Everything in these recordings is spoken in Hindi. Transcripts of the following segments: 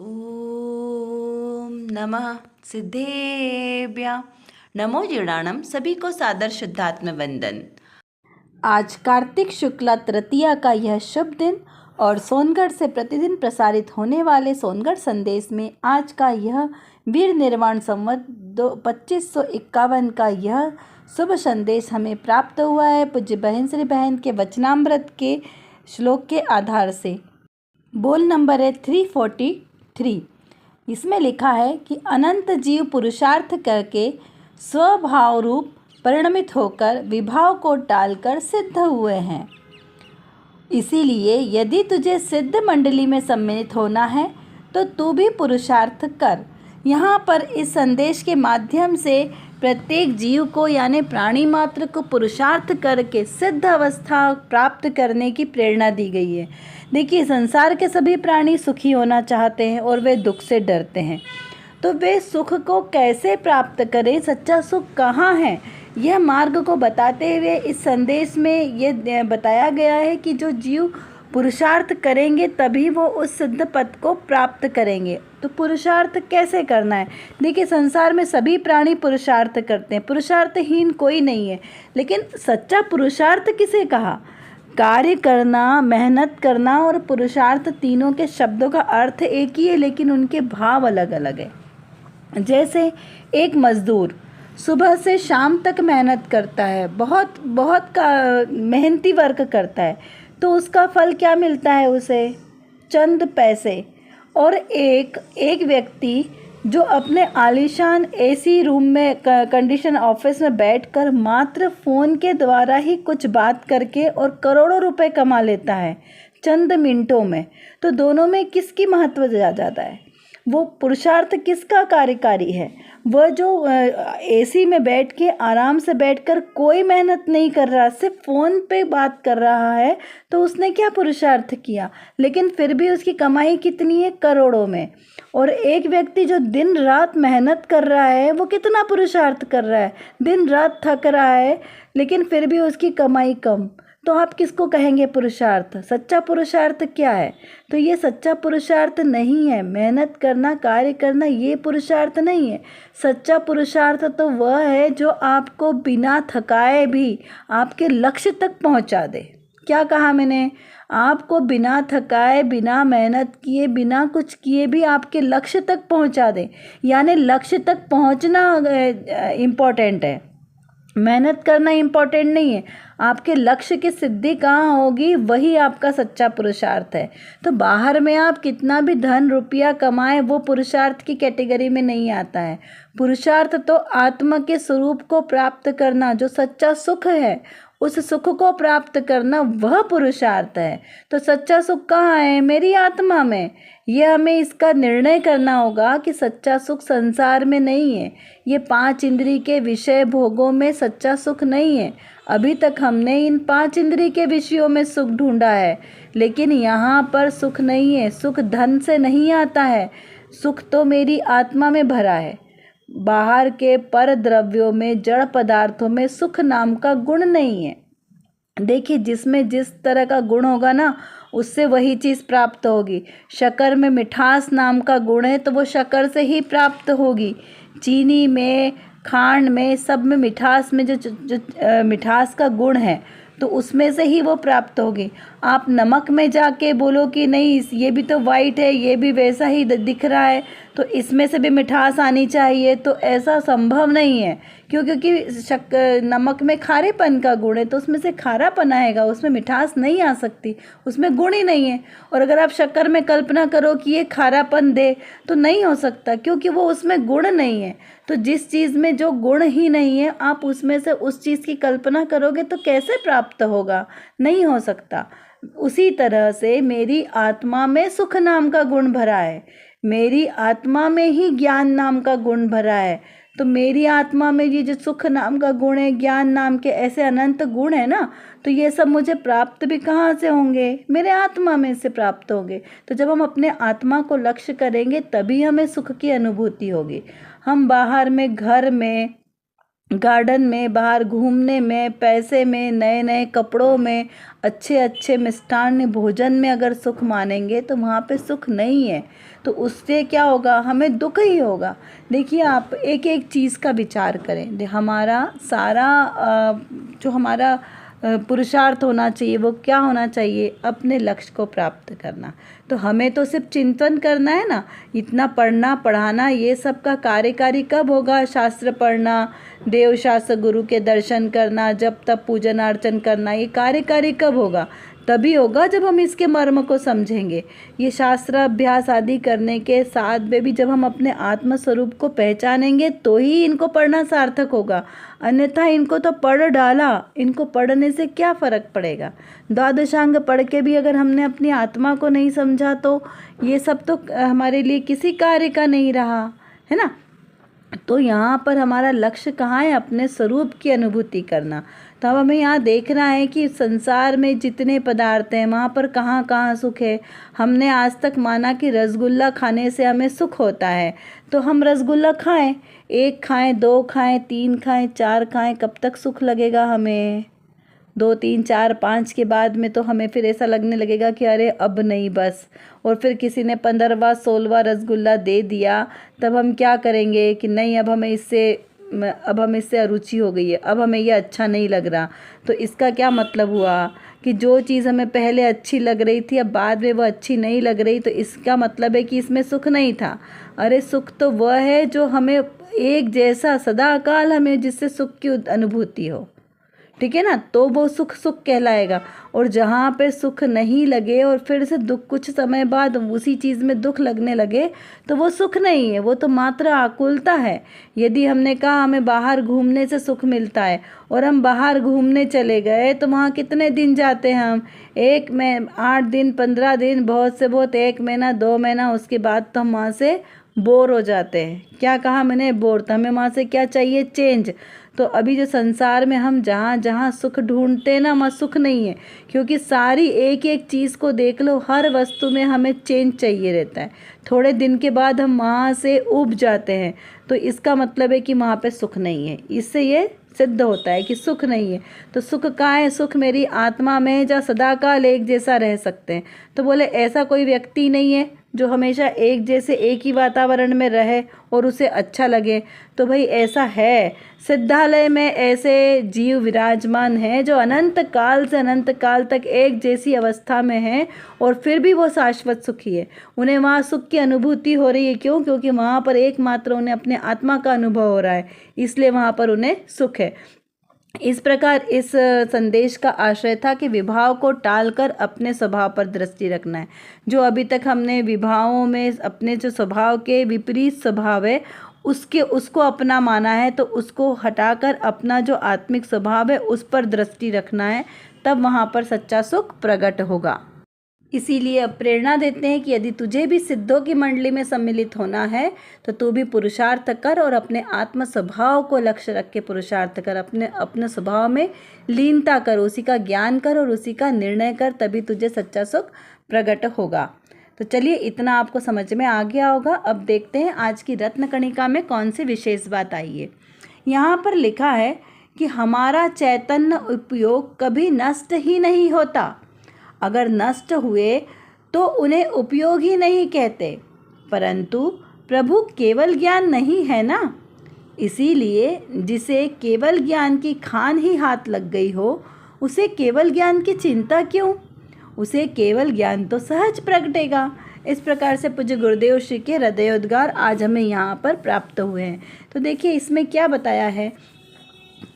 ओम नमः सिद्धेभ्य नमो जीर्णाणम। सभी को सादर शुद्धात्म वंदन। आज कार्तिक शुक्ला तृतीया का यह शुभ दिन और सोनगढ़ से प्रतिदिन प्रसारित होने वाले सोनगढ़ संदेश में आज का यह वीर निर्वाण संवत 2551 का यह शुभ संदेश हमें प्राप्त हुआ है पूज्य बहन श्री बहन के वचनामृत के श्लोक के आधार से। बोल नंबर है 343। इसमें लिखा है कि अनंत जीव पुरुषार्थ करके स्वभाव रूप परिणमित होकर विभाव को टालकर सिद्ध हुए हैं। इसीलिए यदि तुझे सिद्ध मंडली में सम्मिलित होना है तो तू भी पुरुषार्थ कर। यहाँ पर इस संदेश के माध्यम से प्रत्येक जीव को यानी प्राणी मात्र को पुरुषार्थ करके सिद्ध अवस्था प्राप्त करने की प्रेरणा दी गई है। देखिए, संसार के सभी प्राणी सुखी होना चाहते हैं और वे दुख से डरते हैं, तो वे सुख को कैसे प्राप्त करें, सच्चा सुख कहाँ है, यह मार्ग को बताते हुए इस संदेश में ये बताया गया है कि जो जीव पुरुषार्थ करेंगे तभी वो उस सिद्ध पद को प्राप्त करेंगे। तो पुरुषार्थ कैसे करना है? देखिए, संसार में सभी प्राणी पुरुषार्थ करते हैं, पुरुषार्थहीन कोई नहीं है। लेकिन सच्चा पुरुषार्थ किसे कहा? कार्य करना, मेहनत करना और पुरुषार्थ तीनों के शब्दों का अर्थ एक ही है, लेकिन उनके भाव अलग अलग है। जैसे एक मजदूर सुबह से शाम तक मेहनत करता है, बहुत बहुत का मेहनती वर्क करता है, तो उसका फल क्या मिलता है उसे? चंद पैसे। और एक व्यक्ति जो अपने आलीशान एसी रूम में कंडीशन ऑफिस में बैठकर मात्र फ़ोन के द्वारा ही कुछ बात करके और करोड़ों रुपए कमा लेता है चंद मिनटों में, तो दोनों में किसकी महत्व ज़्यादा है? वो पुरुषार्थ किसका कार्यकारी है? वह जो एसी में बैठ के आराम से बैठकर कोई मेहनत नहीं कर रहा, सिर्फ फ़ोन पे बात कर रहा है, तो उसने क्या पुरुषार्थ किया? लेकिन फिर भी उसकी कमाई कितनी है? करोड़ों में। और एक व्यक्ति जो दिन रात मेहनत कर रहा है, वो कितना पुरुषार्थ कर रहा है? दिन रात थक रहा है, लेकिन फिर भी उसकी कमाई कम। तो आप किसको कहेंगे पुरुषार्थ? सच्चा पुरुषार्थ क्या है? तो ये सच्चा पुरुषार्थ नहीं है। मेहनत करना, कार्य करना, ये पुरुषार्थ नहीं है। सच्चा पुरुषार्थ तो वह है जो आपको बिना थकाए भी आपके लक्ष्य तक पहुंचा दे। क्या कहा मैंने? आपको बिना थकाए, बिना मेहनत किए, बिना कुछ किए भी आपके लक्ष्य तक पहुंचा दे। यानी लक्ष्य तक पहुंचना इम्पोर्टेंट है, मेहनत करना इम्पोर्टेंट नहीं है। आपके लक्ष्य की सिद्धि कहाँ होगी, वही आपका सच्चा पुरुषार्थ है। तो बाहर में आप कितना भी धन रुपया कमाएं, वो पुरुषार्थ की कैटेगरी में नहीं आता है। पुरुषार्थ तो आत्मा के स्वरूप को प्राप्त करना, जो सच्चा सुख है उस सुख को प्राप्त करना, वह पुरुषार्थ है। तो सच्चा सुख कहाँ है? मेरी आत्मा में। यह हमें इसका निर्णय करना होगा कि सच्चा सुख संसार में नहीं है, ये 5 इंद्री के विषय भोगों में सच्चा सुख नहीं है। अभी तक हमने इन 5 इंद्री के विषयों में सुख ढूंढा है, लेकिन यहाँ पर सुख नहीं है। सुख धन से नहीं आता है, सुख तो मेरी आत्मा में भरा है। बाहर के पर द्रव्यों में, जड़ पदार्थों में सुख नाम का गुण नहीं है। देखिए, जिसमें जिस तरह का गुण होगा ना, उससे वही चीज़ प्राप्त होगी। शक्कर में मिठास नाम का गुण है, तो वो शक्कर से ही प्राप्त होगी। चीनी में, खांड में, सब में मिठास में जो मिठास का गुण है, तो उसमें से ही वो प्राप्त होगी। आप नमक में जाके बोलो कि नहीं, ये भी तो वाइट है, ये भी वैसा ही दिख रहा है, तो इसमें से भी मिठास आनी चाहिए, तो ऐसा संभव नहीं है। क्योंकि नमक में खारेपन का गुण है, तो उसमें से खारापन आएगा, उसमें मिठास नहीं आ सकती, उसमें गुण ही नहीं है। और अगर आप शक्कर में कल्पना करो कि ये खारापन दे, तो नहीं हो सकता, क्योंकि वो उसमें गुण नहीं है। तो जिस चीज़ में जो गुण ही नहीं है, आप उसमें से उस चीज़ की कल्पना करोगे तो कैसे प्राप्त होगा? नहीं हो सकता। उसी तरह से मेरी आत्मा में सुख नाम का गुण भरा है, मेरी आत्मा में ही ज्ञान नाम का गुण भरा है। तो मेरी आत्मा में ये जो सुख नाम का गुण है, ज्ञान नाम के ऐसे अनंत गुण है ना, तो ये सब मुझे प्राप्त भी कहाँ से होंगे? मेरे आत्मा में से प्राप्त होंगे। तो जब हम अपने आत्मा को लक्ष्य करेंगे तभी हमें सुख की अनुभूति होगी। हम बाहर में, घर में गार्डन में, बाहर घूमने में, पैसे में, नए नए कपड़ों में, अच्छे अच्छे मिष्टान्न भोजन में अगर सुख मानेंगे तो वहाँ पे सुख नहीं है। तो उससे क्या होगा, हमें दुख ही होगा। देखिए आप एक एक चीज़ का विचार करें। हमारा सारा जो हमारा पुरुषार्थ होना चाहिए वो क्या होना चाहिए, अपने लक्ष्य को प्राप्त करना। तो हमें तो सिर्फ चिंतन करना है ना, इतना पढ़ना पढ़ाना ये सब का कार्यकारी कब होगा, शास्त्र पढ़ना, देव शास्त्र गुरु के दर्शन करना, जब तब पूजन अर्चन करना, ये कार्यकारी कब होगा, तभी होगा जब हम इसके मर्म को समझेंगे। ये शास्त्र अभ्यास आदि करने के साथ में भी जब हम अपने आत्म स्वरूप को पहचानेंगे तो ही इनको पढ़ना सार्थक होगा। अन्यथा इनको तो पढ़ डाला, इनको पढ़ने से क्या फ़र्क पड़ेगा। द्वादशांग पढ़ के भी अगर हमने अपनी आत्मा को नहीं समझा तो ये सब तो हमारे लिए किसी कार्य का नहीं रहा, है ना। तो यहाँ पर हमारा लक्ष्य कहाँ है, अपने स्वरूप की अनुभूति करना। तो अब हमें यहाँ देखना है कि संसार में जितने पदार्थ हैं वहाँ पर कहाँ कहाँ सुख है। हमने आज तक माना कि रसगुल्ला खाने से हमें सुख होता है, तो हम रसगुल्ला खाएं, 1 खाएं, 2 खाएं, 3 खाएं, 4 खाएं, कब तक सुख लगेगा हमें। 2, 3, 4, 5 के बाद में तो हमें फिर ऐसा लगने लगेगा कि अरे अब नहीं बस। और फिर किसी ने 15वां 16वां रसगुल्ला दे दिया, तब हम क्या करेंगे कि नहीं अब हमें इससे अरुचि हो गई है, अब हमें ये अच्छा नहीं लग रहा। तो इसका क्या मतलब हुआ कि जो चीज़ हमें पहले अच्छी लग रही थी अब बाद में वो अच्छी नहीं लग रही, तो इसका मतलब है कि इसमें सुख नहीं था। अरे सुख तो वह है जो हमें एक जैसा सदा काल हमें जिससे सुख की अनुभूति हो, ठीक है ना, तो वो सुख सुख कहलाएगा। और जहाँ पे सुख नहीं लगे और फिर से दुख कुछ समय बाद उसी चीज़ में दुख लगने लगे तो वो सुख नहीं है, वो तो मात्र आकुलता है। यदि हमने कहा हमें बाहर घूमने से सुख मिलता है और हम बाहर घूमने चले गए तो वहाँ कितने दिन जाते हैं हम, 8 दिन, 15 दिन, बहुत से बहुत 1 महीना, 2 महीना, उसके बाद तो हम वहाँ से बोर हो जाते हैं। क्या कहा मैंने, बोर। तो हमें वहाँ से क्या चाहिए, चेंज। तो अभी जो संसार में हम जहाँ जहाँ सुख ढूंढते हैं ना, वहाँ सुख नहीं है, क्योंकि सारी एक एक चीज़ को देख लो, हर वस्तु में हमें चेंज चाहिए रहता है। थोड़े दिन के बाद हम वहाँ से उब जाते हैं, तो इसका मतलब है कि वहाँ पे सुख नहीं है। इससे ये सिद्ध होता है कि सुख नहीं है। तो सुख कहाँ है, सुख मेरी आत्मा में जहाँ सदाकाल एक जैसा रह सकते हैं। तो बोले ऐसा कोई व्यक्ति नहीं है जो हमेशा एक जैसे एक ही वातावरण में रहे और उसे अच्छा लगे। तो भाई ऐसा है, सिद्धालय में ऐसे जीव विराजमान हैं जो अनंत काल से अनंत काल तक एक जैसी अवस्था में हैं और फिर भी वो शाश्वत सुखी है। उन्हें वहाँ सुख की अनुभूति हो रही है, क्यों, क्योंकि वहाँ पर एकमात्र उन्हें अपने आत्मा का अनुभव हो रहा है, इसलिए वहाँ पर उन्हें सुख है। इस प्रकार इस संदेश का आशय था कि विभाव को टालकर अपने स्वभाव पर दृष्टि रखना है। जो अभी तक हमने विभावों में अपने जो स्वभाव के विपरीत स्वभाव है उसको अपना माना है, तो उसको हटाकर अपना जो आत्मिक स्वभाव है उस पर दृष्टि रखना है, तब वहाँ पर सच्चा सुख प्रकट होगा। इसीलिए अब प्रेरणा देते हैं कि यदि तुझे भी सिद्धों की मंडली में सम्मिलित होना है तो तू भी पुरुषार्थ कर और अपने आत्म स्वभाव को लक्ष्य रख के पुरुषार्थ कर, अपने स्वभाव में लीनता कर, उसी का ज्ञान कर और उसी का निर्णय कर, तभी तुझे सच्चा सुख प्रकट होगा। तो चलिए इतना आपको समझ में आ गया होगा। अब देखते हैं आज की रत्न कणिका में कौन सी विशेष बात आई है। यहाँ पर लिखा है कि हमारा चैतन्य उपयोग कभी नष्ट ही नहीं होता, अगर नष्ट हुए तो उन्हें उपयोग ही नहीं कहते, परंतु प्रभु केवल ज्ञान नहीं है ना, इसीलिए जिसे केवल ज्ञान की खान ही हाथ लग गई हो उसे केवल ज्ञान की चिंता क्यों, उसे केवल ज्ञान तो सहज प्रगटेगा। इस प्रकार से पूज्य गुरुदेव श्री के हृदयोद्गार आज हमें यहाँ पर प्राप्त हुए हैं। तो देखिए इसमें क्या बताया है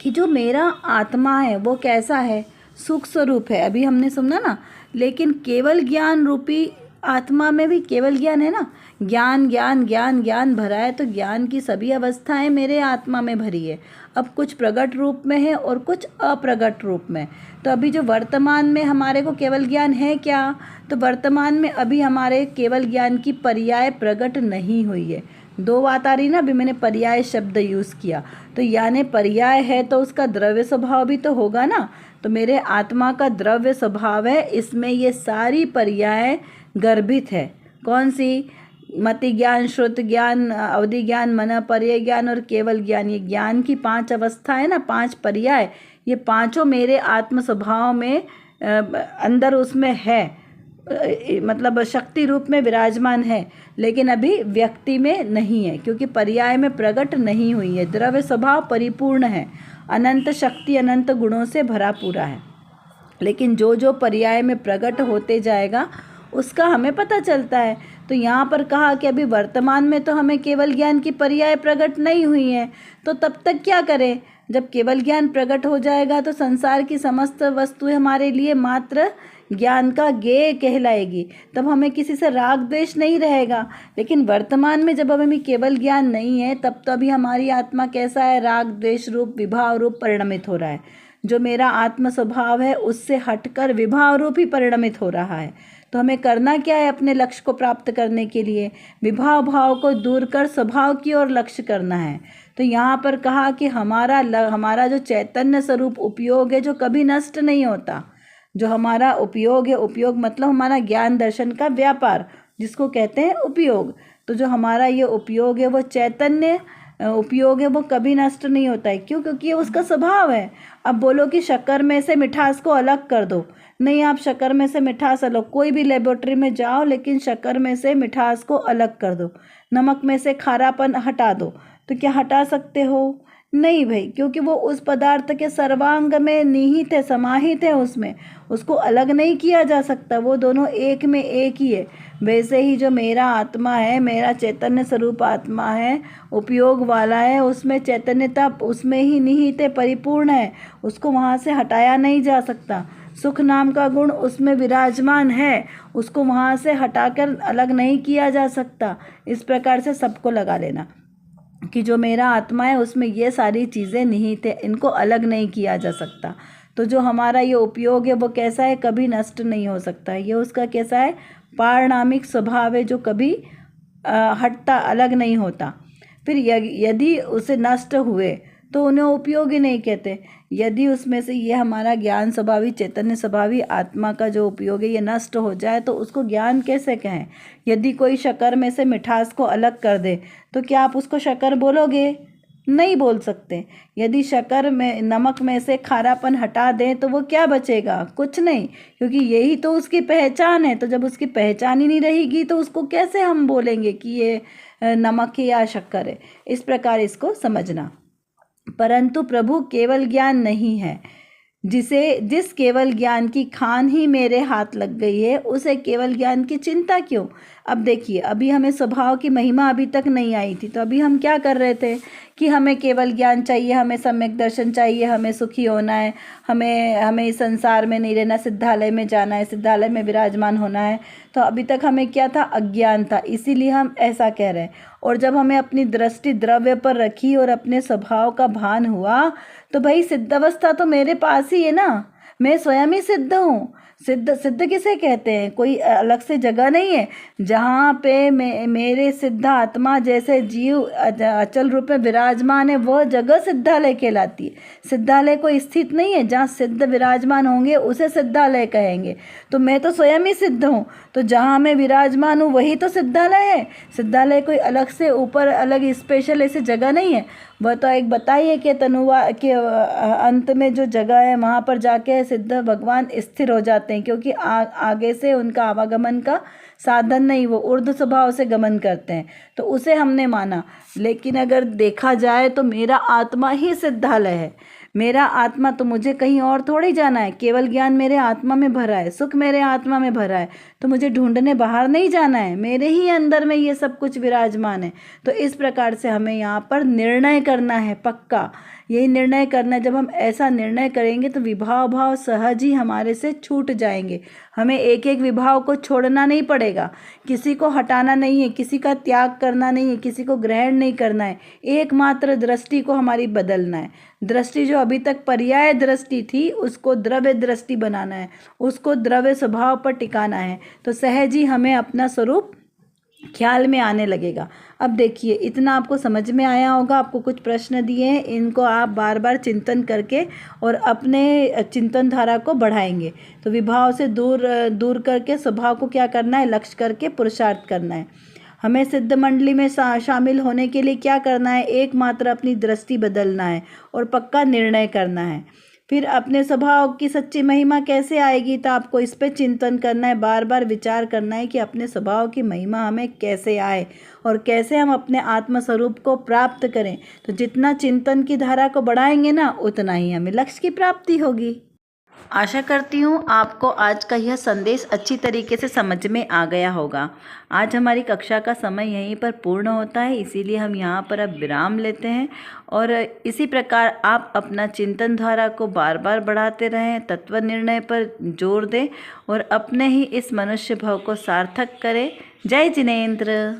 कि जो मेरा आत्मा है वो कैसा है, सुख स्वरूप है, अभी हमने सुना ना, लेकिन केवल ज्ञान रूपी आत्मा में भी केवल ज्ञान है ना, ज्ञान ज्ञान ज्ञान ज्ञान भरा है, तो ज्ञान की सभी अवस्थाएं मेरे आत्मा में भरी है। अब कुछ प्रकट रूप में है और कुछ अप्रकट रूप में। तो अभी जो वर्तमान में हमारे को केवल ज्ञान है क्या, तो वर्तमान में अभी हमारे केवल ज्ञान की पर्याय प्रकट नहीं हुई है। 2 बात आ रही ना, अभी मैंने पर्याय शब्द यूज़ किया, तो यानी पर्याय है तो उसका द्रव्य स्वभाव भी तो होगा ना। तो मेरे आत्मा का द्रव्य स्वभाव है, इसमें ये सारी पर्याय गर्भित है। कौन सी, मति ज्ञान, श्रुत ज्ञान, अवधि ज्ञान, मन पर्याय ज्ञान और केवल ज्ञान। ये ज्ञान की 5 अवस्था है ना, 5 पर्याय, ये पांचों मेरे आत्म स्वभाव में अंदर उसमें है, मतलब शक्ति रूप में विराजमान है, लेकिन अभी व्यक्ति में नहीं है, क्योंकि पर्याय में प्रकट नहीं हुई है। द्रव्य स्वभाव परिपूर्ण है, अनंत शक्ति अनंत गुणों से भरा पूरा है, लेकिन जो जो पर्याय में प्रकट होते जाएगा उसका हमें पता चलता है। तो यहाँ पर कहा कि अभी वर्तमान में तो हमें केवल ज्ञान की पर्याय प्रकट नहीं हुई है, तो तब तक क्या करें? जब केवल ज्ञान प्रकट हो जाएगा तो संसार की समस्त वस्तुएं हमारे लिए मात्र ज्ञान का ज्ञेय कहलाएगी, तब हमें किसी से राग द्वेष नहीं रहेगा। लेकिन वर्तमान में जब हमें केवल ज्ञान नहीं है, तब तो अभी हमारी आत्मा कैसा है? राग द्वेष रूप, विभाव रूप परिणमित हो रहा है। जो मेरा आत्म स्वभाव है उससे हटकर विभाव रूप ही परिणमित हो रहा है। तो हमें करना क्या है? अपने लक्ष्य को प्राप्त करने के लिए विभाव भाव को दूर कर स्वभाव की ओर लक्ष्य करना है। तो यहाँ पर कहा कि हमारा जो चैतन्य स्वरूप उपयोग है, जो कभी नष्ट नहीं होता, जो हमारा उपयोग है, उपयोग मतलब हमारा ज्ञान दर्शन का व्यापार, जिसको कहते हैं उपयोग। तो जो हमारा ये उपयोग है, वो चैतन्य उपयोग है, वो कभी नष्ट नहीं होता है। क्यों? क्योंकि ये उसका स्वभाव है। अब बोलो कि शक्कर में से मिठास को अलग कर दो, नहीं, आप शक्कर में से मिठास अलग, कोई भी लेबोरेटरी में जाओ, लेकिन शक्कर में से मिठास को अलग कर दो, नमक में से खारापन हटा दो, तो क्या हटा सकते हो? नहीं भाई, क्योंकि वो उस पदार्थ के सर्वांग में निहित है, समाहित है उसमें, उसको अलग नहीं किया जा सकता, वो दोनों एक में एक ही है। वैसे ही जो मेरा आत्मा है, मेरा चैतन्य स्वरूप आत्मा है, उपयोग वाला है, उसमें चैतन्यता उसमें ही निहित है, परिपूर्ण है, उसको वहाँ से हटाया नहीं जा सकता। सुख नाम का गुण उसमें विराजमान है, उसको वहाँ से हटाकर अलग नहीं किया जा सकता। इस प्रकार से सबको लगा लेना कि जो मेरा आत्मा है उसमें ये सारी चीज़ें निहित है, इनको अलग नहीं किया जा सकता। तो जो हमारा ये उपयोग है वो कैसा है? कभी नष्ट नहीं हो सकता। ये उसका कैसा है? पारणामिक स्वभाव है, जो कभी हटता, अलग नहीं होता। फिर यदि उसे नष्ट हुए तो उन्हें उपयोगी नहीं कहते। यदि उसमें से ये हमारा ज्ञान स्वभावी, चैतन्य स्वभावी आत्मा का जो उपयोग है ये नष्ट हो जाए तो उसको ज्ञान कैसे कहें? यदि कोई शक्कर में से मिठास को अलग कर दे तो क्या आप उसको शक्कर बोलोगे? नहीं बोल सकते। यदि शक्कर में, नमक में से खारापन हटा दें तो वो क्या बचेगा? कुछ नहीं, क्योंकि यही तो उसकी पहचान है। तो जब उसकी पहचान ही नहीं रहेगी तो उसको कैसे हम बोलेंगे कि ये नमक है या शक्कर है? इस प्रकार इसको समझना। परंतु प्रभु केवल ज्ञान नहीं है। जिस केवल ज्ञान की खान ही मेरे हाथ लग गई है, उसे केवल ज्ञान की चिंता क्यों? अब देखिए, अभी हमें स्वभाव की महिमा अभी तक नहीं आई थी, तो अभी हम क्या कर रहे थे कि हमें केवल ज्ञान चाहिए, हमें सम्यक दर्शन चाहिए, हमें सुखी होना है, हमें इस संसार में नहीं रहना, सिद्धालय में जाना है, सिद्धालय में विराजमान होना है। तो अभी तक हमें क्या था? अज्ञान था, इसीलिए हम ऐसा कह रहे हैं। और जब हमें अपनी दृष्टि द्रव्य पर रखी और अपने स्वभाव का भान हुआ, तो भाई सिद्ध अवस्था तो मेरे पास ही है ना, मैं स्वयं ही सिद्ध हूँ। सिद्ध किसे कहते हैं? कोई अलग से जगह नहीं है जहाँ पे मेरे सिद्ध आत्मा जैसे जीव अचल रूप में विराजमान है, वह जगह सिद्धालय कहलाती है। सिद्धालय कोई स्थित नहीं है, जहाँ सिद्ध विराजमान होंगे उसे सिद्धालय कहेंगे। तो मैं तो स्वयं ही सिद्ध हूँ, तो जहाँ मैं विराजमान हूँ वही तो सिद्धालय है। सिद्धालय कोई अलग से ऊपर अलग स्पेशल ऐसी जगह नहीं है। वह तो एक बताइए कि तनुवा के अंत में जो जगह है वहाँ पर जाके सिद्ध भगवान स्थिर हो जाते हैं, क्योंकि आगे से उनका आवागमन का साधन नहीं, वो ऊर्ध्व स्वभाव से गमन करते हैं, तो उसे हमने माना। लेकिन अगर देखा जाए तो मेरा आत्मा ही सिद्धालय है। मेरा आत्मा, तो मुझे कहीं और थोड़ी जाना है। केवल ज्ञान मेरे आत्मा में भरा है, सुख मेरे आत्मा में भरा है, तो मुझे ढूंढने बाहर नहीं जाना है, मेरे ही अंदर में ये सब कुछ विराजमान है। तो इस प्रकार से हमें यहाँ पर निर्णय करना है, पक्का यही निर्णय करना है। जब हम ऐसा निर्णय करेंगे तो विभाव भाव सहज ही हमारे से छूट जाएंगे। हमें एक एक विभाव को छोड़ना नहीं पड़ेगा, किसी को हटाना नहीं है, किसी का त्याग करना नहीं है, किसी को ग्रहण नहीं करना है। एकमात्र दृष्टि को हमारी बदलना है। दृष्टि जो अभी तक पर्याय दृष्टि थी उसको द्रव्य दृष्टि बनाना है, उसको द्रव्य स्वभाव पर टिकाना है। तो सहज ही हमें अपना स्वरूप ख्याल में आने लगेगा। अब देखिए, इतना आपको समझ में आया होगा। आपको कुछ प्रश्न दिए हैं, इनको आप बार बार चिंतन करके और अपने चिंतन धारा को बढ़ाएंगे। तो विभाव से दूर करके स्वभाव को क्या करना है? लक्ष्य करके पुरुषार्थ करना है। हमें सिद्ध मंडली में शामिल होने के लिए क्या करना है? एकमात्र अपनी दृष्टि बदलना है और पक्का निर्णय करना है। फिर अपने स्वभाव की सच्ची महिमा कैसे आएगी? तो आपको इस पे चिंतन करना है, बार बार विचार करना है कि अपने स्वभाव की महिमा हमें कैसे आए और कैसे हम अपने आत्मस्वरूप को प्राप्त करें। तो जितना चिंतन की धारा को बढ़ाएंगे ना, उतना ही हमें लक्ष्य की प्राप्ति होगी। आशा करती हूँ आपको आज का यह संदेश अच्छी तरीके से समझ में आ गया होगा। आज हमारी कक्षा का समय यहीं पर पूर्ण होता है, इसीलिए हम यहाँ पर अब विराम लेते हैं। और इसी प्रकार आप अपना चिंतन धारा को बार बार बढ़ाते रहें, तत्व निर्णय पर जोर दें और अपने ही इस मनुष्य भाव को सार्थक करें। जय जिनेंद्र।